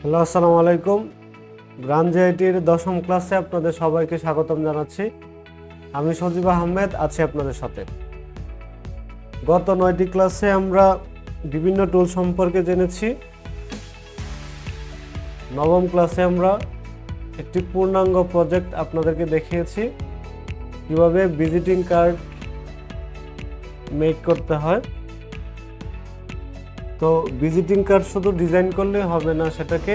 Hello, আসসালামু আলাইকুম। Branch আইটির 10ম ক্লাসে আপনাদের সবাইকে স্বাগতম জানাচ্ছি। আমি সজীব আহমেদ আছি আপনাদের সাথে। গত 9টি ক্লাসে আমরা বিভিন্ন টুল সম্পর্কে জেনেছি। 9ম ক্লাসে আমরা একটি পূর্ণাঙ্গ প্রজেক্ট আপনাদেরকে দেখিয়েছি, কিভাবে ভিজিটিং কার্ড মেক করতে হয়। তো ভিজিটিং কার্ড শুধু ডিজাইন করলে হবে না, সেটাকে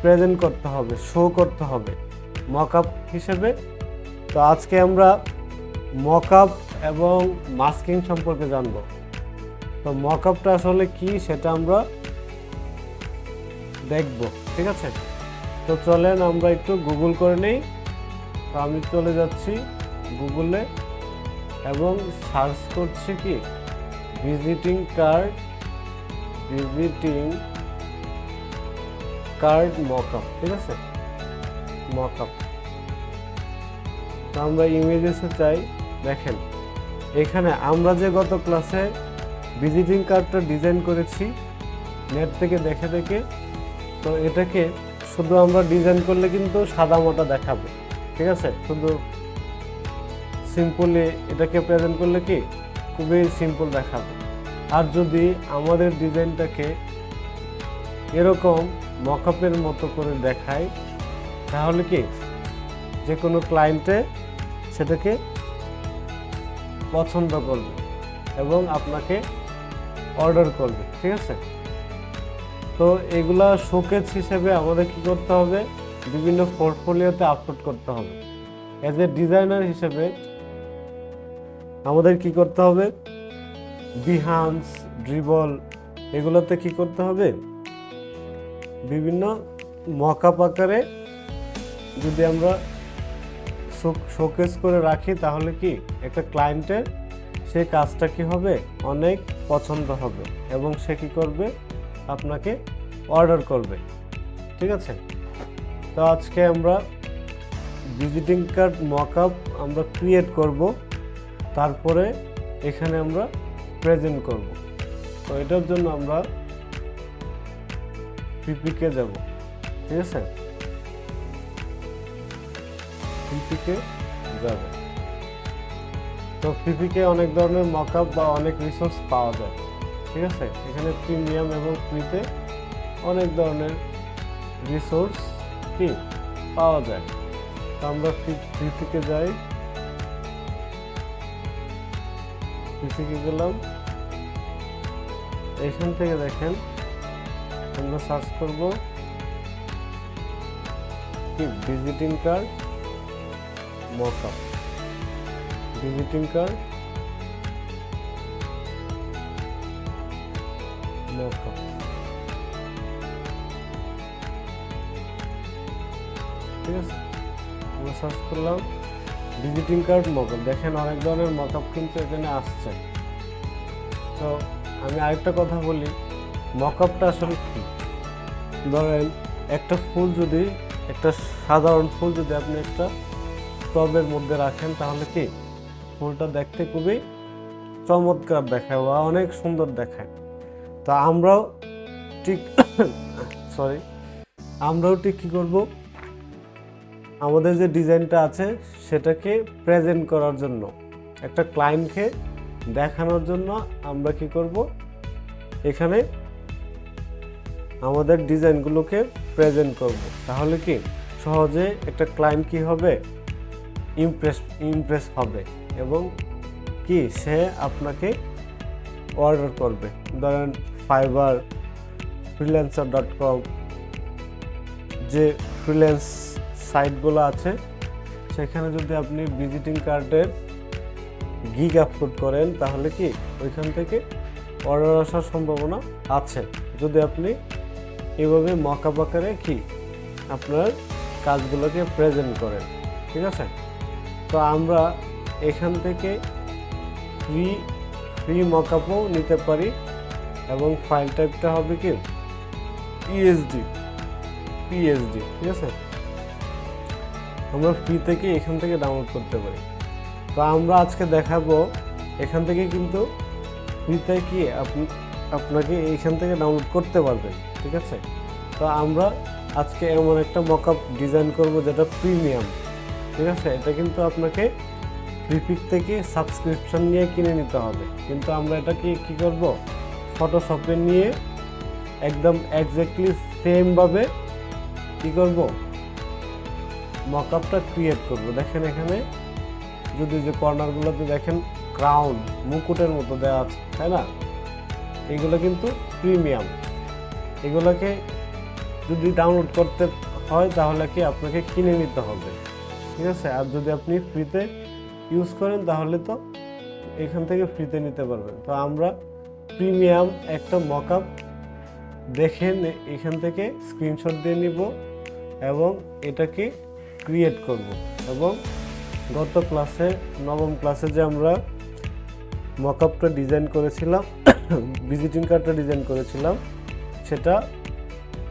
প্রেজেন্ট করতে হবে, শো করতে হবে মকআপ হিসেবে। তো আজকে আমরা মকআপ এবং মাস্কিং সম্পর্কে জানব। তো মকআপটা আসলে কি সেটা আমরা দেখব, ঠিক আছে? তো চলেন আমরা একটু গুগল করে নেই। তো আমি চলে যাচ্ছি গুগলে এবং সার্চ করছি কি ভিজিটিং কার্ড মকআপ, ঠিক আছে? মকআপ। তো আমরা ইমেজেসে চাই। দেখেন এখানে আমরা যে গত ক্লাসে ভিজিটিং কার্ডটা ডিজাইন করেছি নেট থেকে দেখে দেখে, তো এটাকে শুধু আমরা ডিজাইন করলে কিন্তু সাদা মোটা দেখাবে, ঠিক আছে? শুধু সিম্পলি এটাকে প্রেজেন্ট করলে কি খুবই সিম্পল দেখাবে। আর যদি আমাদের ডিজাইনটাকে এরকম মকআপের মতো করে দেখাই, তাহলে কি যে কোনো ক্লায়েন্টে সেটাকে পছন্দ করবে এবং আপনাকে অর্ডার করবে, ঠিক আছে? তো এগুলা শোকেস হিসেবে আমাদের কি করতে হবে, বিভিন্ন পোর্টফোলিওতে আপলোড করতে হবে। এজ এ ডিজাইনার হিসেবে আমাদের কি করতে হবে, বিহান্স, ড্রিবল এগুলোতে কি করতে হবে, বিভিন্ন মকআপ আকারে যদি আমরা শোকেস করে রাখি, তাহলে কি একটা ক্লায়েন্টের সেই কাজটা কি হবে, অনেক পছন্দ হবে এবং সে কি করবে, আপনাকে অর্ডার করবে, ঠিক আছে? তো আজকে আমরা ভিজিটিং কার্ড মকআপ আমরা ক্রিয়েট করব, তারপরে এখানে আমরা প্রেজেন্ট করব। তো এটার জন্য আমরা পিপিকে যাব, ঠিক আছে? পিপিকে যাবে। তো পিপিকে অনেক ধরনের মকআপ বা অনেক রিসোর্স পাওয়া যায়, ঠিক আছে? এখানে প্রিমিয়াম এবং ফ্রিতে অনেক ধরনের রিসোর্স কি পাওয়া যায়। তো আমরা পিপিকে যাই, পিপিকে গেলাম। এখান থেকে দেখেন আমরা সার্চ করব কি visiting card mockup, visiting card mockup. ঠিক আছে, আমরা সার্চ করলাম ভিজিটিং কার্ড মকআপ। দেখেন অনেক ধরনের মকআপ কিন্তু এখানে আসছে। তো আমি আরেকটা কথা বলি, মকআপটা আসলে কি। ধরেন একটা ফুল যদি, একটা সাধারণ ফুল যদি আপনি একটা টবের মধ্যে রাখেন, তাহলে কি ফুলটা দেখতে খুবই চমৎকার দেখায় বা অনেক সুন্দর দেখায়। তো আমরাও ঠিক আমরাও ঠিক কী করব, আমাদের যে ডিজাইনটা আছে সেটাকে প্রেজেন্ট করার জন্য, একটা ক্লায়েন্টকে দেখানোর জন্য আমরা কি করব, এখানে আমাদের ডিজাইনগুলোকে প্রেজেন্ট করব। তাহলে কি সহজে একটা ক্লায়েন্ট কি হবে, ইমপ্রেস হবে এবং কি সে আপনাকে অর্ডার করবে। ধরেন ফাইবার, freelancer.com যে ফ্রিল্যান্স সাইটগুলো আছে, সেখানে যদি আপনি ভিজিটিং কার্ডের গিগ আপলোড করেন, তাহলে কি ওইখান থেকে অর্ডার আসার সম্ভাবনা আছে, যদি আপনি এভাবে মকআপ আকারে কি আপনার কাজগুলোকে প্রেজেন্ট করেন, ঠিক আছে? তো আমরা এখান থেকে ফ্রি মকআপও নিতে পারি এবং ফাইল টাইপটা হবে কি পিএসডি, ঠিক আছে? আমরা ফ্রি থেকে এখান থেকে ডাউনলোড করতে পারি। তো আমরা আজকে দেখাবো এখান থেকে কিন্তু ফ্রিতে কি আপনাকে এইখান থেকে ডাউনলোড করতে পারবেন, ঠিক আছে? তো আমরা আজকে এমন একটা মকআপ ডিজাইন করব যেটা প্রিমিয়াম, ঠিক আছে। এটা কিন্তু আপনাকে ফ্রিপিক থেকে সাবস্ক্রিপশন নিয়ে কিনে নিতে হবে, কিন্তু আমরা এটাকে কি করব, ফটোশপে নিয়ে একদম এক্স্যাক্টলি সেমভাবে কি করব, মকআপটা ক্রিয়েট করব। দেখেন এখানে যদি যে কর্নারগুলোতে দেখেন ক্রাউন মুকুটের মতো দেওয়া আছে, তাই না? এগুলো কিন্তু প্রিমিয়াম। এগুলোকে যদি ডাউনলোড করতে হয় তাহলে কি আপনাকে কিনে নিতে হবে, ঠিক আছে। আর যদি আপনি ফ্রিতে ইউজ করেন তাহলে তো এখান থেকে ফ্রিতে নিতে পারবেন। তো আমরা প্রিমিয়াম একটা মকআপ দেখেন এখান থেকে স্ক্রিনশট দিয়ে নিব এবং এটাকে ক্রিয়েট করব। এবং গত ক্লাসে, নবম ক্লাসে যে আমরা মকআপটা ডিজাইন করেছিলাম, ভিজিটিং কার্ডটা ডিজাইন করেছিলাম, সেটা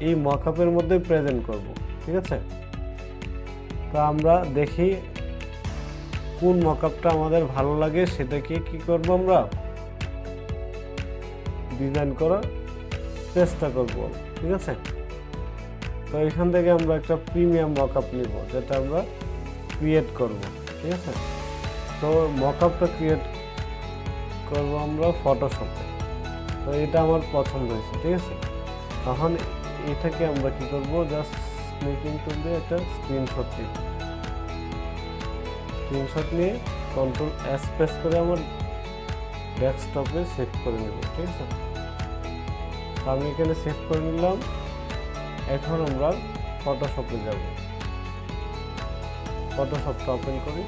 এই মকআপের মধ্যে প্রেজেন্ট করব, ঠিক আছে। তো আমরা দেখি কোন মকআপটা আমাদের ভালো লাগে, সেটাকে কি করব, আমরা ডিজাইন করার চেষ্টা করব, ঠিক আছে। তো এখান থেকে আমরা একটা প্রিমিয়াম মকআপ নিব যেটা আমরা ক্রিয়েট করব, ঠিক আছে। তো মকআপটা ক্রিয়েট করব আমরা ফটোশপে। তো এটা আমার পছন্দ হয়েছে, ঠিক আছে। তখন এটাকে আমরা কি করব, জাস্ট স্ন্যাপিং টুল দিয়ে একটা স্ক্রিনশট নিব। স্ক্রিনশট নিয়ে কন্ট্রোল এস প্রেস করে আমার ডেস্কটপে সেভ করে নেব, ঠিক আছে। আমি এখানে সেভ করে নিলাম। এখন আমরা ফটোশপে যাব। ফটোশপটা ওপেন করি।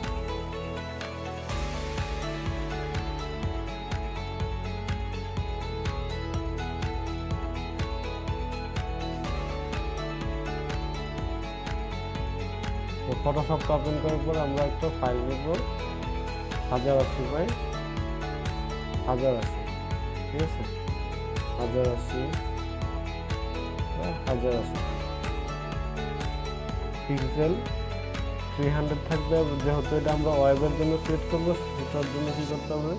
ফটোশপটা ওপেন করার পর আমরা একটা ফাইল নেব 1080 বাই 1080, ঠিক আছে। 1080 পিক্সেল 300 থাকবে। যেহেতু এটা আমরা ওয়েবের জন্য ক্রিয়েট করবো, সেটার জন্য কি করতে হবে,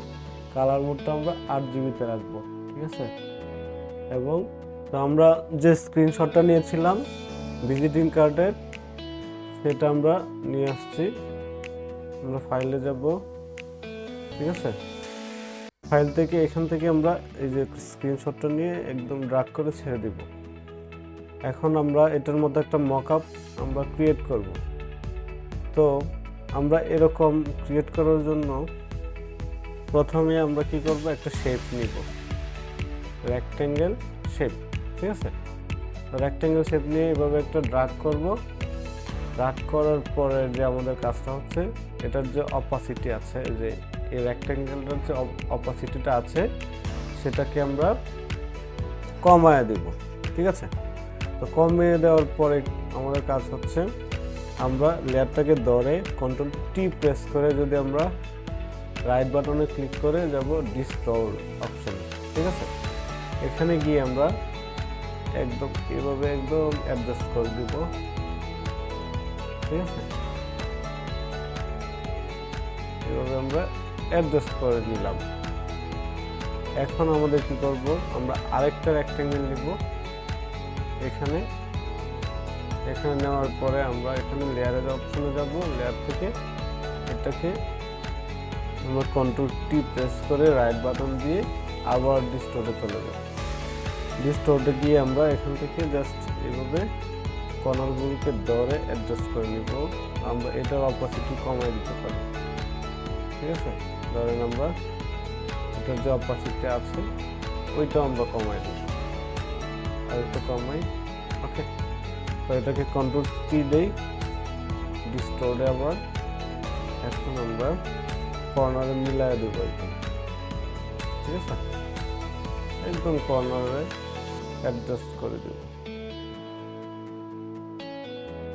কালার মোডটা আমরা 8GB তে রাখবো, ঠিক আছে। এবং তো আমরা যে স্ক্রিনশটটা নিয়েছিলাম ভিজিটিং কার্ডের, সেটা আমরা নিয়ে আসছি। আমরা ফাইলে যাব, ঠিক আছে। ফাইল থেকে এখান থেকে আমরা এই যে স্ক্রিনশটটা নিয়ে একদম ড্র্যাগ করে ছেড়ে দিব। এখন আমরা এটার মধ্যে একটা মকআপ আমরা ক্রিয়েট করব। তো আমরা এরকম ক্রিয়েট করার জন্য প্রথমে আমরা কি করব, একটা শেপ নিব, রেক্টেঙ্গেল শেপ, ঠিক আছে। রেক্টেঙ্গেল শেপ নিয়ে এভাবে একটা ড্র্যাগ করব। ড্র্যাগ করার পরে যে আমাদের কাজটা হচ্ছে, এটার যে অপাসিটি আছে, যে এই রেক্টেঙ্গেলটার যে অপাসিটিটা আছে, সেটাকে আমরা কমায় দেব, ঠিক আছে। তো কমিয়ে দেওয়ার পরে আমাদের কাজ হচ্ছে, আমরা লেয়ারটাকে ধরে কন্ট্রোল টি প্রেস করে যদি আমরা রাইট বাটনে ক্লিক করে যাব ডিস্টর্ট অপশনে, ঠিক আছে। এখানে গিয়ে আমরা একদম এভাবে একদম অ্যাডজাস্ট করে দিব, ঠিক আছে। এভাবে আমরা অ্যাডজাস্ট করে নিলাম। এখন আমাদের কি করব, আমরা আরেকটা রেক্টেঙ্গেল নিব। এখানে নেওয়ার পরে আমরা এখানে লেয়ারের অপশনে যাব। লেয়ার থেকে এটাকে আমরা কন্ট্রোল টি প্রেস করে রাইট বাটন দিয়ে আবার ডিস্টর্টে চলে যাব। ডিস্টর্টে গিয়ে আমরা এখান থেকে জাস্ট এভাবে কর্নারগুলোকে ধরে অ্যাডজাস্ট করে নিব। আমরা এটার অপাসিটি কমাই দিতে পারি, ঠিক আছে। ধরেন আমরা এটার যে অপাসিটি আছে ওইটাও আমরা কমাই দিই, আর একটু কমাই, ওকে। তো এটাকে কন্ট্রোল টি দেই, ডিস্টর্টে আবার। এখন আমরা কর্নারে মিলাই দেব একদম, ঠিক আছে। একদম কর্নারে অ্যাডজাস্ট করে দেব।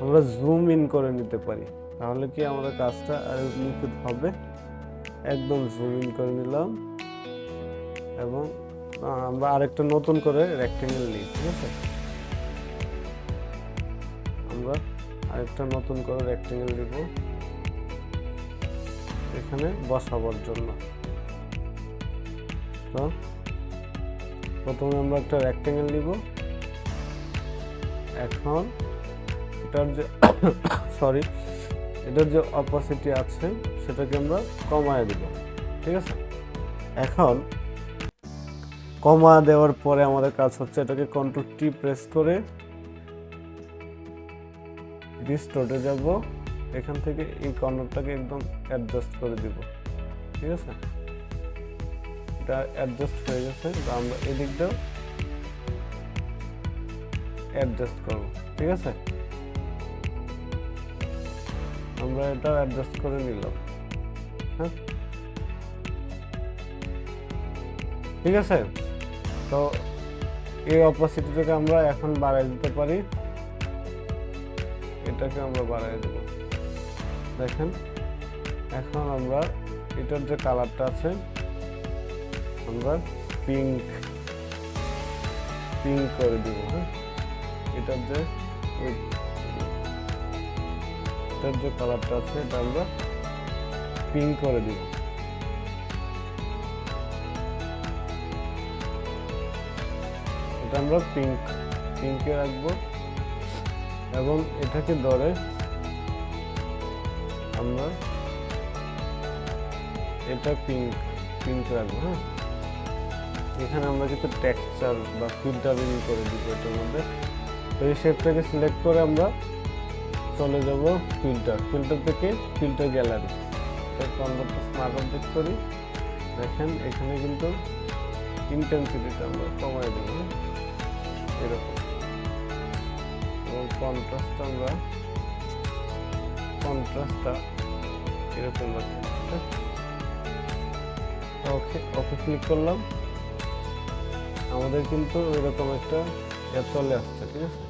আমরা জুম ইন করে নিতে পারি, তাহলে কি আমাদের কাজটা আর নিখুঁত হবে। একদম জুম ইন করে নিলাম এবং আমরা আরেকটা নতুন করে রেক্টেঙ্গেল নিই, ঠিক আছে। আমরা আরেকটা নতুন করে রেক্টেঙ্গেল নিব এখানে বসাবার জন্য। তো প্রথমে আমরা একটা রেক্টেঙ্গেল নিব, এখন এটার যে সরি এটার যে অপোসিটি আছে সেটাকে আমরা কমায় দিব, ঠিক আছে। এখন কমা দেওয়ার পরে আমাদের কাজ হচ্ছে এটাকে কন্ট্রোল টি প্রেস করে ডিস্টর্টে যাব, এখান থেকে এই কর্নারটাকে একদম অ্যাডজাস্ট করে দিব, ঠিক আছে। এটা অ্যাডজাস্ট হয়ে গেছে, তো আমরা এদিকটাও অ্যাডজাস্ট করব, ঠিক আছে। আমরা এটা অ্যাডজাস্ট করে নিলাম, হ্যাঁ, ঠিক আছে। তো এই অপোসিটিটাকে আমরা এখন বাড়াই দিতে পারি, এটাকে আমরা বাড়াই দেব, দেখেন। এখন আমরা এটার যে কালারটা আছে আমরা পিঙ্ক করে দিব, হ্যাঁ। এটার যে কালারটা আছে এটা আমরা পিঙ্ক করে দিব, এটা আমরা পিঙ্কে রাখবো এবং এটাকে ধরে আমরা এটা পিঙ্ক রাখবো, হ্যাঁ। এখানে আমরা কিছু টেক্সচার বা ফিল্টারিং করে দিব এটার মধ্যে। তো এই শেপটাকে সিলেক্ট করে আমরা চলে যাব ফিল্টার থেকে filter gallery, convert smart object করি। দেখেন এখানে কিন্তু ইন্টেন্সিটিটা আমরা কমাই দেব এরকম, এবং কন্ট্রাস্টটা এরকম রাখি, ওকে ক্লিক করলাম, আমাদের কিন্তু এরকম একটা চলে আসছে, ঠিক আছে।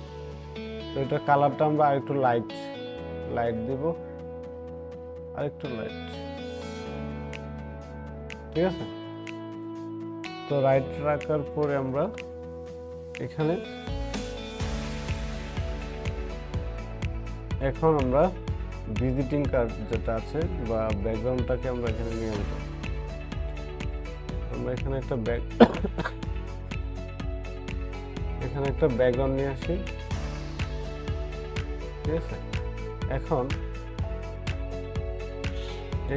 তো এটা কালারটা আমরা আরেকটু লাইট দিব, আরেকটু লাইট, ঠিক আছে। তো রাইট রাখার পরে আমরা এখানে এখন আমরা ভিজিটিং কার্ড যেটা আছে বা ব্যাকগ্রাউন্ডটাকে আমরা এখানে নিয়ে আসবো। আমরা এখানে একটা ব্যাকগ্রাউন্ড নিয়ে আসি, ঠিক আছে। এখন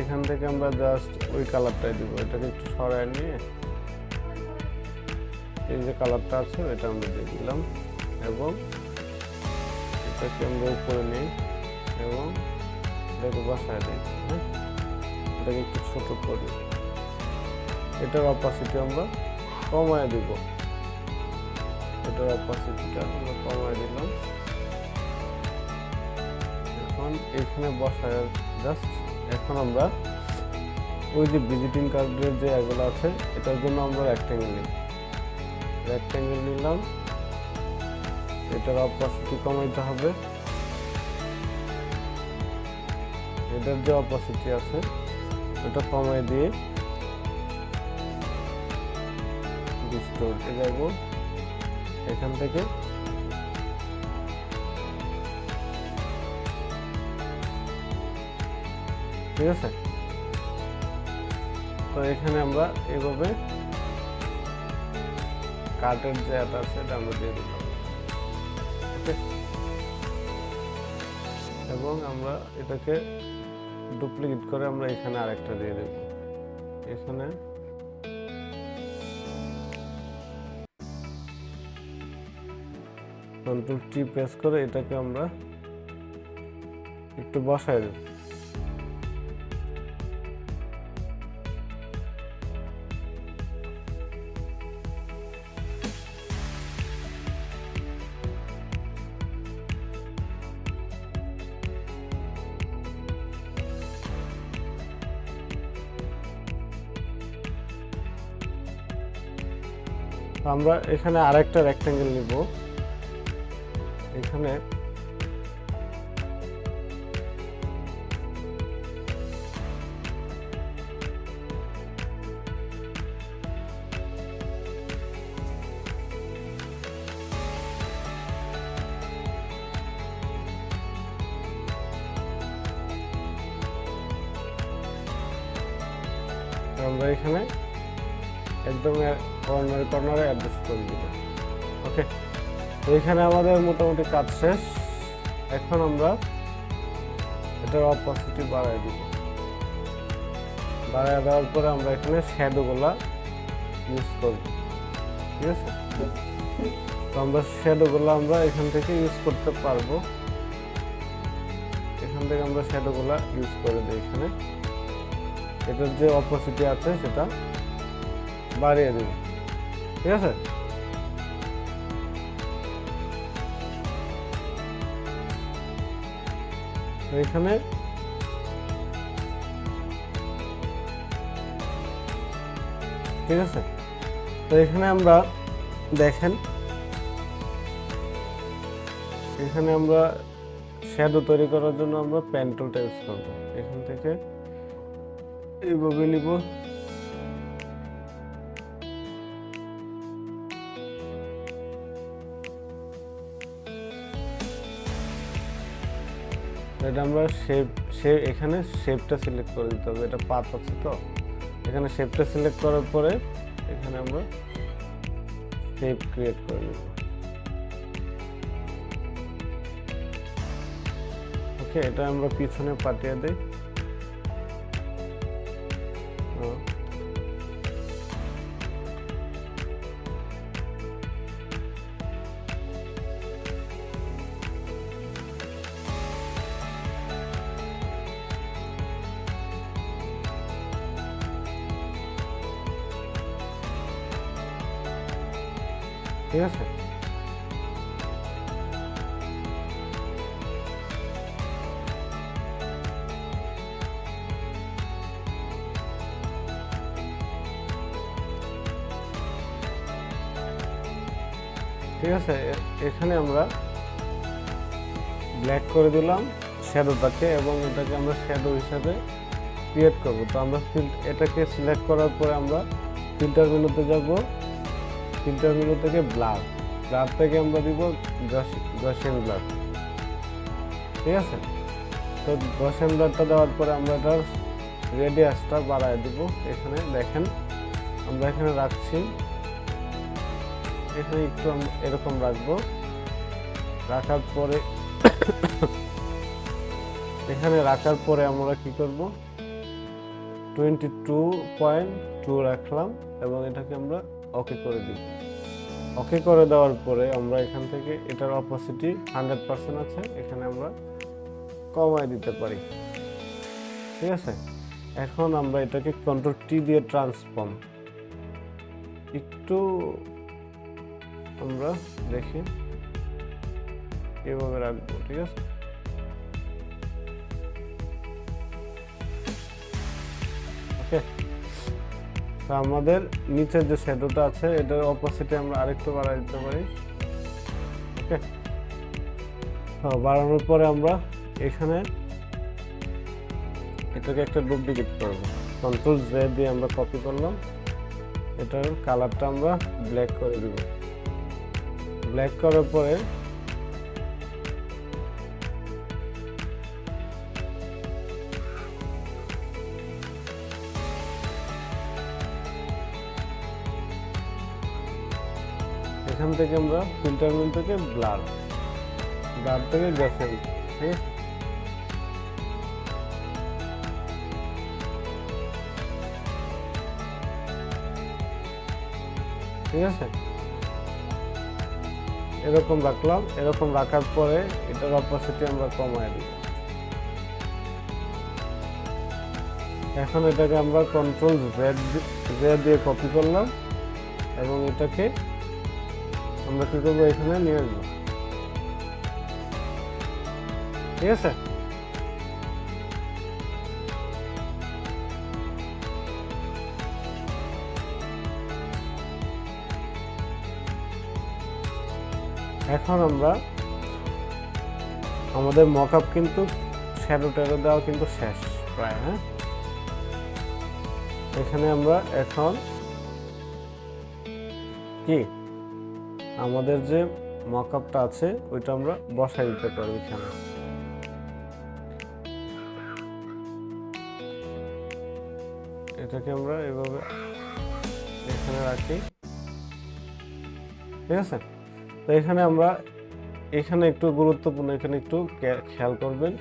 এখান থেকে আমরা জাস্ট ওই কালারটাই দিব, এটাকে একটু সরায় নিয়ে এই যে কালারটা আছে এটা আমরা দিয়ে দিলাম, এবং এটাকে আমরা উপরে নিই এবং এটাকে বসায় দিই, হ্যাঁ। এটাকে একটু ছোট করি, এটার অপোসিটি আমরা কমায় দিব, এটার অপোসিটিটা আমরা কমায় দিলাম। এখন এখানে বসায় জাস্ট, এখন আমরা ওই যে ভিজিটিং কার্ডের যে এগুলো আছে এটার জন্য আমরা রেক্ট্যাঙ্গেল নিলাম, এটার অপোসিটি কমাইতে হবে, এটার যে অপোসিটি আছে এটা কমাই দিয়ে ডিস্টর্টে যাব, এখান থেকে ঠিক আছে। তো এখানে আমরা এইভাবে কার্টের যে অ্যাড আছে এটা আমরা দিয়ে দিলাম, ওকে। এবং আমরা এটাকে ডুপ্লিকেট করে আমরা এখানে আরেকটা দিয়ে দেব, এখানে কন্ট্রোল টি প্রেস করে এটাকে আমরা একটু বসায় দেব। আমরা এখানে আরেকটা রেক্ট্যাঙ্গেল নিব, এখানে আমরা এখানে একদম কর্নারে অ্যাডজাস্ট করে দিব, ওকে। এখানে আমাদের মোটামুটি কাজ শেষ। এখন আমরা এটার অপসিটি বাড়ায় দিব। বাড়ায় দেওয়ার পরে আমরা এখানে শ্যাডোগুলা ইউজ করব, ঠিক আছে? তো আমরা শ্যাডোগুলো আমরা এখান থেকে ইউজ করতে পারবো। এখান থেকে আমরা শ্যাডোগুলো ইউজ করে দিই। এখানে এটার যে অপসিটি আছে সেটা বাড়িয়ে দেব, ঠিক আছে? এখানে ঠিক আছে। তো এখানে আমরা দেখেন, এখানে আমরা শ্যাডো তৈরি করার জন্য আমরা পেন টুলটা ইউজ করব। এখান থেকে এইভাবে নিব, এটা আমরা এখানে শেপটা সিলেক্ট করে দিতে হবে। এটা পাত আছে, তো এখানে শেপটা সিলেক্ট করার পরে এখানে আমরা শেপ ক্রিয়েট করে নেব। ওকে, এটা আমরা পিছনে পাঠিয়ে দেই। ঠিক আছে, ঠিক আছে। এখানে আমরা ব্ল্যাক করে দিলাম শ্যাডোটাকে, এবং এটাকে আমরা শ্যাডো হিসাবে ক্রিয়েট করব। তো আমরা এটাকে সিলেক্ট করার পরে আমরা ফিল্টার মেনুতে যাব। ফিল্টার মেনু থেকে ব্লার থেকে আমরা দিব গসিয়ান ব্লার, ঠিক আছে? তো গসিয়ান ব্লারটা দেওয়ার পরে আমরা এটার রেডিয়াসটা বাড়ায় দিব। এখানে দেখেন আমরা এখানে রাখছি, এখানে একটু এরকম রাখবো। রাখার পরে এখানে রাখার পরে আমরা কি করব, 22.2 রাখলাম এবং এটাকে আমরা ওকে করে দিব। ওকে করে দেওয়ার পরে আমরা এখান থেকে এটার অপসিটি 100% আছে, এখানে আমরা কমায় দিতে পারি, ঠিক আছে? এখন আমরা এটাকে কন্ট্রোল টি দিয়ে ট্রান্সফর্ম একটু আমরা দেখি এভাবে রাখবো, ঠিক আছে? ওকে, তো আমাদের নিচের যে শ্যাডোটা আছে এটার অপোজিটে আমরা আরেকটু বাড়াই দিতে পারি। ওকে, বাড়ানোর পরে আমরা এখানে এটাকে একটা ডুপ্লিকেট করব। কন্ট্রোল জে দিয়ে আমরা কপি করলাম, এটার কালারটা আমরা ব্ল্যাক করে দেব। ব্ল্যাক করার পরে এখান থেকে আমরা ফিল্টার মেনু থেকে ব্লার থেকে গসিয়ান, ঠিক আছে? ঠিক আছে, এরকম রাখলাম। এরকম রাখার পরে এটার অপোজিটে আমরা কমায় দিই। এখন এটাকে আমরা কন্ট্রোল জে দিয়ে কপি করলাম এবং এটাকে আমরা কি করবো, এখানে নিয়ে আসবো, ঠিক আছে? এখন আমরা আমাদের মকআপ কিন্তু শ্যাডো ট্যাডো দেওয়া কিন্তু শেষ প্রায়। হ্যাঁ, এখানে আমরা এখন কি আমাদের যে মকআপটা আছে ওইটা আমরা বসাই দিতে পারি। এখানে এটাকে আমরা এভাবে এখানে রাখি, ঠিক আছে? তো এখানে আমরা এখানে একটু গুরুত্বপূর্ণ, এখানে একটু খেয়াল করবেন,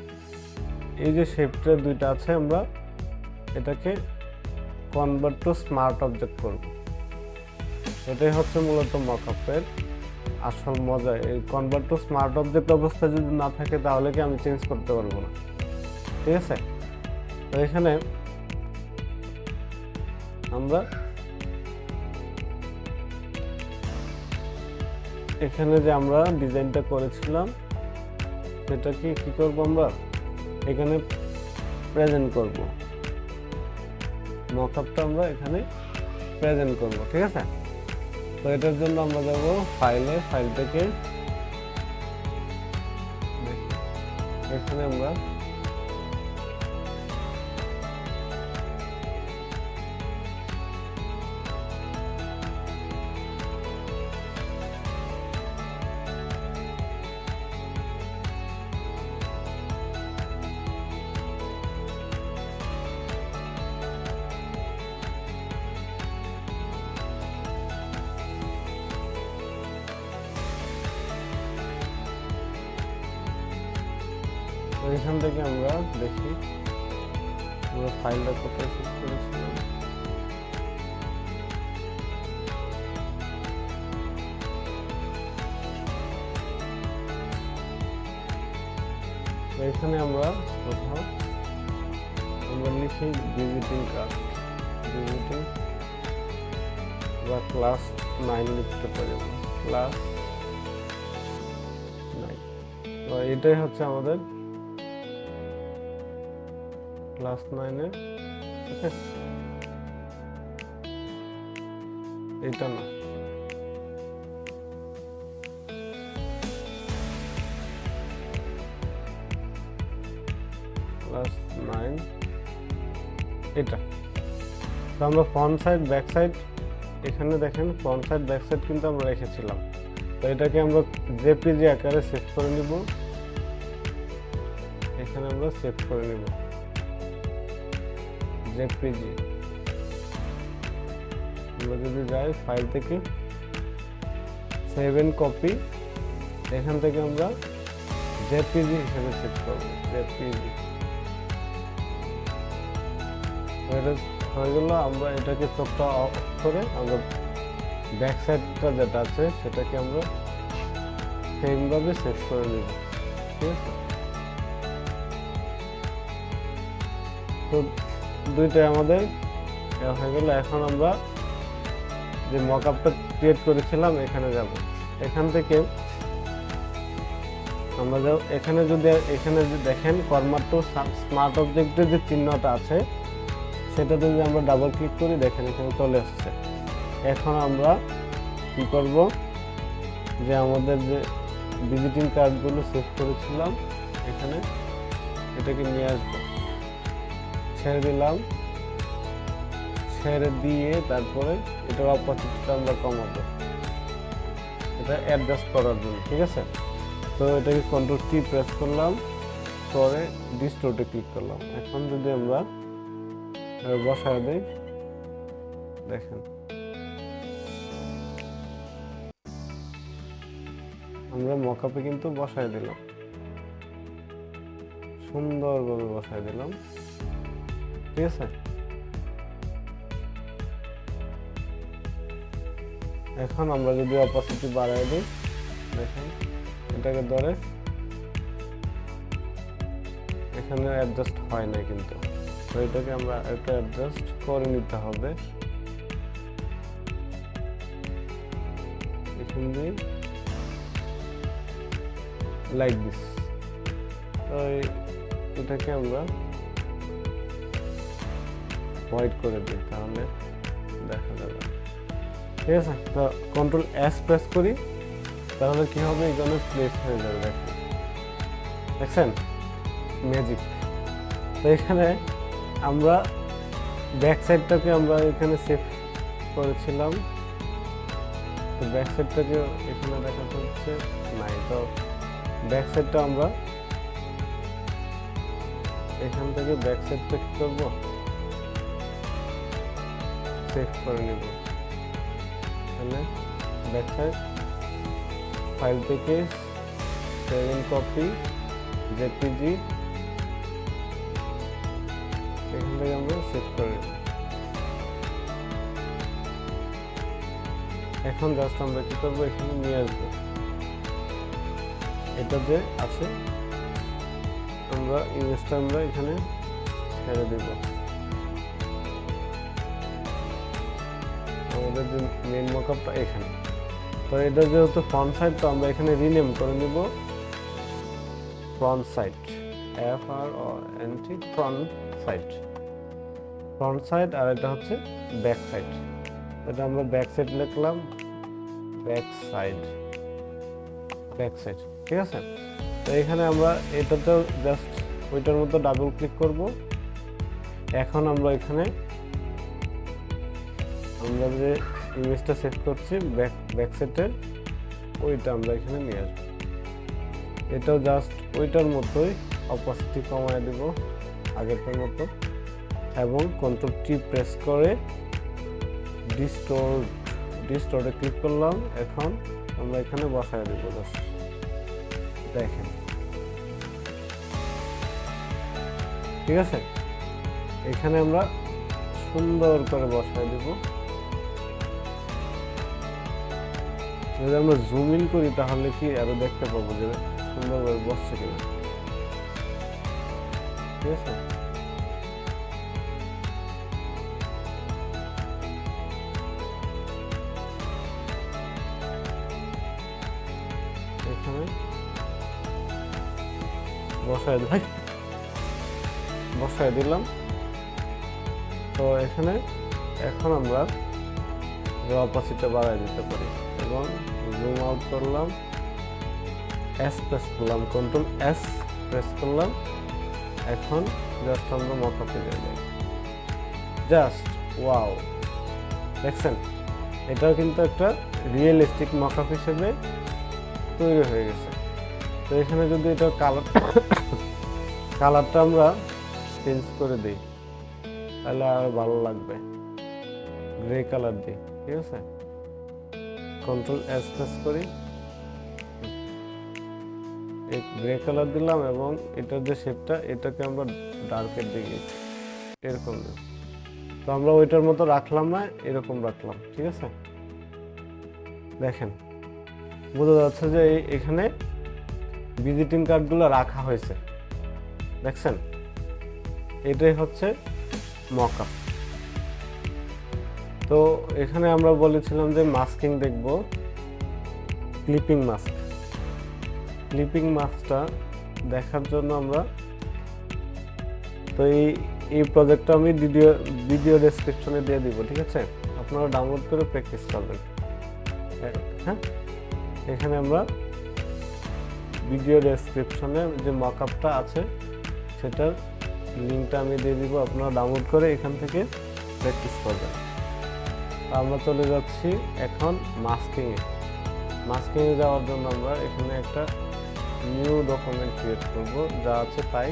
এই যে শেপটা দুইটা আছে, আমরা এটাকে কনভার্ট টু স্মার্ট অবজেক্ট করব। এটাই হচ্ছে মূলত মকআপের আসল মজা। এই কনভার্ট টু স্মার্ট অবজেক্ট অবস্থা যদি না থাকে তাহলে কি আমি চেঞ্জ করতে পারবো না, ঠিক আছে। তো এখানে আমরা এখানে যে আমরা ডিজাইনটা করেছিলাম সেটাকে কি করব, আমরা এখানে প্রেজেন্ট করব, মকআপটা আমরা এখানে প্রেজেন্ট করব, ঠিক আছে। তো এটার জন্য আমরা যাব ফাইলে, ফাইল থেকে এখানে আমরা এখান থেকে আমরা দেখি আমরা ফাইলটা কোথায় সেভ করেছিলাম। এখানে আমরা কোথাও আমরা লিখি ভিজিটিং কার্ড, ভিজিটিং বা ক্লাস 9 লিখতে পারি, ক্লাস 9। তো এটাই হচ্ছে আমাদের ক্লাস 9-এর, ওকে, এটা না, ক্লাস 9 এটা। তো আমরা ফ্রন্ট সাইড ব্যাক সাইড, এখানে দেখেন ফ্রন্ট সাইড ব্যাক সাইড কিন্তু আমরা রেখেছিলাম। তো এটাকে আমরা জেপিজি আকারে সেভ করে নিব, এখানে আমরা সেভ করে নিব জেপিজি। আমরা যদি যাই ফাইল থেকে সেভ এন্ড কপি, এখান থেকে আমরা জেপিজি হিসেবে সেভ করব, জেপিজি হয়ে গেল। আমরা এটাকে চোখটা অফ করে আমরা ব্যাক সাইডটা যেটা আছে সেটাকে আমরা সেমভাবে সেভ করে নেব, ঠিক আছে। তো দুইটাই আমাদের হয়ে গেল। এখন আমরা যে মকআপটা ক্রিয়েট করেছিলাম এখানে যাব, এখান থেকে আমরা যাব এখানে, যদি এখানে যে দেখেন কনভার্ট টু স্মার্ট অবজেক্টের যে চিহ্নটা আছে সেটাতে যদি আমরা ডাবল ক্লিক করি, দেখেন এখানে চলে আসছে। এখন আমরা কি করব, যে আমাদের যে ভিজিটিং কার্ডগুলো সেভ করেছিলাম এখানে, এটাকে নিয়ে আসবো, ছেড়ে দিলাম, ছেড়ে দিয়ে তারপরে এটার অপোজিটটা আমরা কমাবো, এটা অ্যাডজাস্ট করার জন্য, ঠিক আছে। তো এটাকে কন্ট্রোল কি প্রেস করলাম, পরে ডিস্টোর্টে ক্লিক করলাম। এখন যদি আমরা বসায় দেই, দেখেন আমরা মকআপে কিন্তু বসায় দিলাম, সুন্দরভাবে বসায় দিলাম, ঠিক আছে। এখন আমরা যদি অপাসিটি বাড়ায় দিই, দেখেন এটাকে ধরে এখানে অ্যাডজাস্ট হয় না কিন্তু, তো এটাকে আমরা একটা অ্যাডজাস্ট করে নিতে হবে। এখান দিয়ে লাইক দিস, তো এটাকে আমরা হোয়াইট করে দিই, তাহলে দেখা যাবে, ঠিক আছে। তো কন্ট্রোল এস প্রেস করি, তাহলে কি হবে, এখানে প্লেস হয়ে যাবে, দেখেন, দেখছেন ম্যাজিক। তো এখানে আমরা ব্যাক সাইডটাকে আমরা এখানে সেভ করেছিলাম, তো ব্যাক সাইডটাকে এখানে দেখা যাচ্ছে নাই। তো ব্যাক সাইডটা আমরা এখান থেকে ব্যাক সাইডটা কি করবো, সেভ করে নেব, তাহলে ব্যাক সাইড ফাইল থেকে 7 কপি জেপিজি এখান থেকে আমরা সেভ করে নেব। এখন জাস্ট আমরা কি করবো, এখানে নিয়ে আসবো এটা যে আছে, আমরা ইমেজটা আমরা এখানে ছেড়ে দেব। আমাদের যে মেইন মকআপটা এখানে, তো এটা যেহেতু ফ্রন্ট সাইড, তো আমরা এখানে রিনেম করে নিব front side, FRONT front side, front side. আর এটা হচ্ছে ব্যাক সাইড, এটা আমরা ব্যাক সাইড লিখলাম, ব্যাক সাইড, ব্যাক সাইড, ঠিক আছে। তো এখানে আমরা এটাতে জাস্ট ওইটার মতো ডাবল ক্লিক করব। এখন আমরা এখানে আমরা যে ইমেজটা সেট করছি ব্যাক সাইডের, ওইটা আমরা এখানে নিয়ে আসবো। এটাও জাস্ট ওইটার মতোই অপাসিটি কমায় দেব আগেরটার মতো, এবং কন্ট্রোল টি প্রেস করে ডিস্টোরে ক্লিক করলাম। এখন আমরা এখানে বসায় দেব জাস্ট, দেখেন, ঠিক আছে। এখানে আমরা সুন্দর করে বসায় দেব। যদি আমরা জুম ইন করি তাহলে কি আরো দেখতে পাবো যে সুন্দরভাবে বসছে কিনা, ঠিক আছে। এখানে বসায় দিলাম। তো এখানে এখন আমরা অপাসিটিটা বাড়ায় দিতে পারি এবং জুম আউট করলাম, S প্রেস করলাম, কন্ট্রোল S প্রেস করলাম। এখন জাস্ট আমরা মকআপে যাই, জাস্ট ওয়াও, দেখছেন, এটাও কিন্তু একটা রিয়েলিস্টিক মকআপ হিসেবে তৈরি হয়ে গেছে। তো এখানে যদি এটা কালারটা আমরা চেঞ্জ করে দিই তাহলে আরো ভালো লাগবে, গ্রে কালার দিই, ঠিক আছে। কন্ট্রোল S প্রেস করি, এই গ্রে কালার দিলাম এবং এটার যে শেপটা এটাকে আমরা ডার্কের দিকে এরকম দেব। তো আমরা ওইটার মতো রাখলাম না, এরকম রাখলাম, ঠিক আছে। দেখেন, বোঝা যাচ্ছে যে এখানে ভিজিটিং কার্ডগুলো রাখা হয়েছে, দেখছেন। এটাই হচ্ছে মকআপ। তো এখানে আমরা বলেছিলাম যে মাস্কিং দেখব, ক্লিপিং মাস্ক। ক্লিপিং মাস্কটা দেখার জন্য আমরা, তো এই প্রজেক্টটা আমি ভিডিও ডেসক্রিপশনে দিয়ে দিব, ঠিক আছে। আপনারা ডাউনলোড করে প্র্যাকটিস করবেন। হ্যাঁ, এখানে আমরা ভিডিও ডেসক্রিপশনে যে মকআপটা আছে সেটার লিঙ্কটা আমি দিয়ে দিব, আপনারা ডাউনলোড করে এখান থেকে প্র্যাকটিস করবেন। আমরা চলে যাচ্ছি এখন মাস্কিংয়ে যাওয়ার জন্য আমরা এখানে একটা নিউ ডকুমেন্ট ক্রিয়েট করব, যা আছে তাই।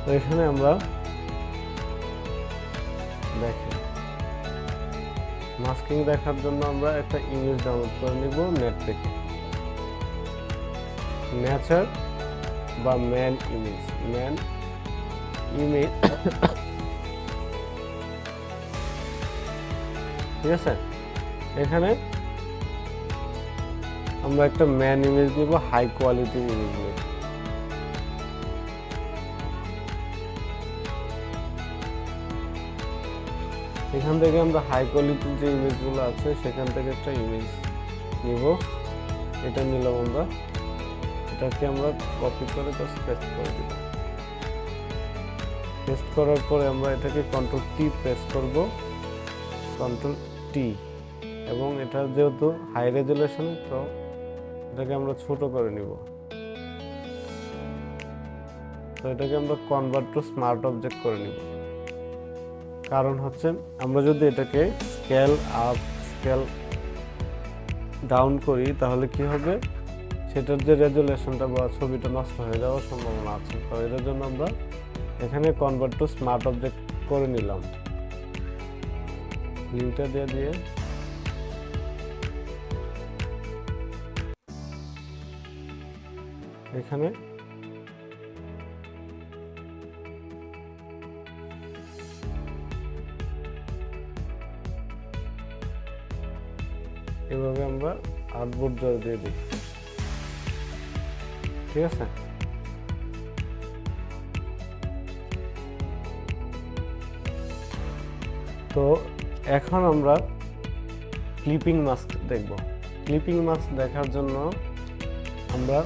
তো এখানে আমরা দেখেন, মাস্কিং দেখার জন্য আমরা একটা ইমেজ ডাউনলোড করে নিব নেট থেকে, নেচার বা ম্যান ইমেজ, ঠিক আছে। এখানে আমরা একটা ম্যান ইমেজ নিব, হাই কোয়ালিটির ইমেজ নিব। এখান থেকে আমরা হাই কোয়ালিটির যে ইমেজগুলো আছে সেখান থেকে একটা ইমেজ নিব। এটা নিলাম আমরা, এটাকে আমরা কপি করে জাস্ট পেস্ট করে দিব। পেস্ট করার পরে আমরা এটাকে কন্ট্রোল টি প্রেস করব, কন্ট্রোল টি, এবং এটা যেহেতু হাই রেজুলেশন, তো এটাকে আমরা ছোট করে নিব। তো এটাকে আমরা কনভার্ট টু স্মার্ট অবজেক্ট করে নিব। কারণ হচ্ছে আমরা যদি এটাকে স্কেল আপ স্কেল ডাউন করি তাহলে কি হবে, সেটার যে রেজুলেশনটা বা ছবিটা নষ্ট হয়ে যাওয়ার সম্ভাবনা আছে। তো এটার জন্য আমরা এখানে কনভার্ট টু স্মার্ট অবজেক্ট করে নিলাম, লিঙ্কটা দিয়ে এখানে এভাবে আমরা আর্টবোর্ড জল দিয়ে দিই, ঠিক আছে। তো এখন আমরা ক্লিপিং মাস্ক দেখব। ক্লিপিং মাস্ক দেখার জন্য আমরা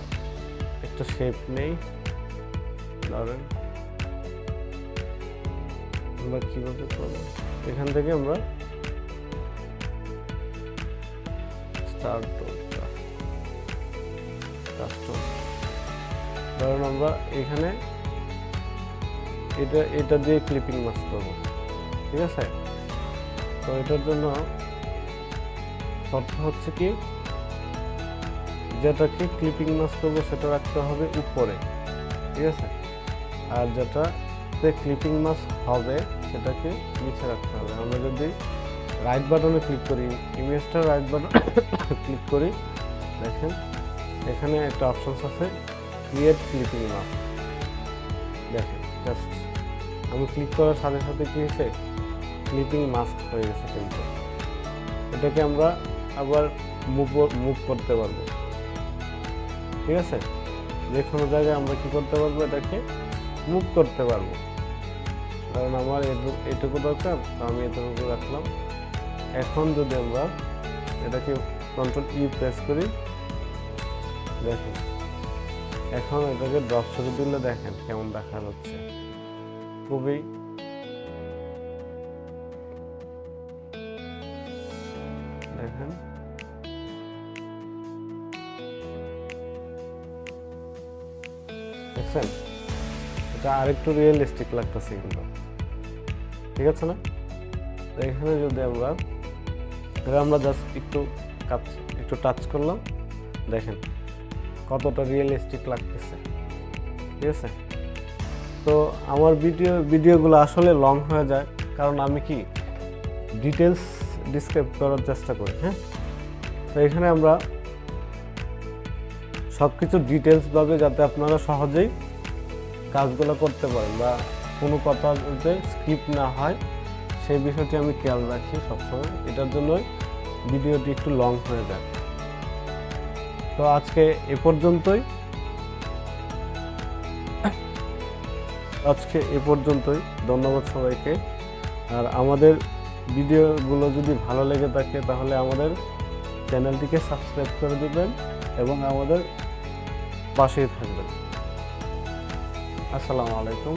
একটা শেপ নেই, ধরেন আমরা কিভাবে করব, এখান থেকে আমরা ধরুন আমরা এখানে এটা দিয়ে ক্লিপিং মাস্ক করব, ঠিক আছে। তো এটার জন্য শর্ত হচ্ছে কি, যেটাকে ক্লিপিং মাস্ক করবো সেটা রাখতে হবে উপরে, ঠিক আছে। আর যেটাতে ক্লিপিং মাস্ক হবে সেটাকে নিচে রাখতে হবে। আমরা যদি রাইট বাটনে ক্লিক করি, ইমেজটা রাইট বাটন ক্লিক করি, দেখেন এখানে একটা অপশন আছে ক্রিয়েট ক্লিপিং মাস্ক। দেখেন জাস্ট আমি ক্লিক করার সাথে সাথে কি হয়েছে, ক্লিপিং মাস্ক হয়ে গেছে। কিন্তু এটাকে আমরা আবার মুভ করতে পারবো, ঠিক আছে। যে কোনো জায়গায় আমরা কি করতে পারবো, এটাকে মুভ করতে পারবো। কারণ আমার এটুকু দরকার, তো আমি এটুকু রাখলাম। এখন যদি আমরা এটাকে কন্ট্রোল ই প্রেস করি, দেখেন এখন এটাকে ড্রপ করে দিলে দেখেন কেমন দেখা যাচ্ছে, খুবই দেখেন দেখছেন, এটা আরেকটু রিয়েলিস্টিক লাগতেছে কিন্তু, ঠিক আছে না। তো এখানে যদি আমরা জাস্ট একটু টাচ করলাম, দেখেন কতটা রিয়েলিস্টিক লাগতেছে, ঠিক আছে। তো আমার ভিডিওগুলো আসলে লং হয়ে যায়, কারণ আমি কি ডিটেলস ডিসক্রাইব করার চেষ্টা করি, হ্যাঁ। তো এখানে আমরা সব কিছু ডিটেলসভাবে যাতে আপনারা সহজেই কাজগুলো করতে পারেন বা কোনো কথা যাতে স্কিপ না হয় সেই বিষয়টি আমি খেয়াল রাখি সবসময়। এটার জন্যই ভিডিওটি একটু লং হয়ে যায়। তো আজকে এ পর্যন্তই, ধন্যবাদ সবাইকে। আর আমাদের ভিডিওগুলো যদি ভালো লেগে থাকে তাহলে আমাদের চ্যানেলটিকে সাবস্ক্রাইব করে দিবেন এবং আমাদের পাশেই থাকবেন। আসসালামু আলাইকুম।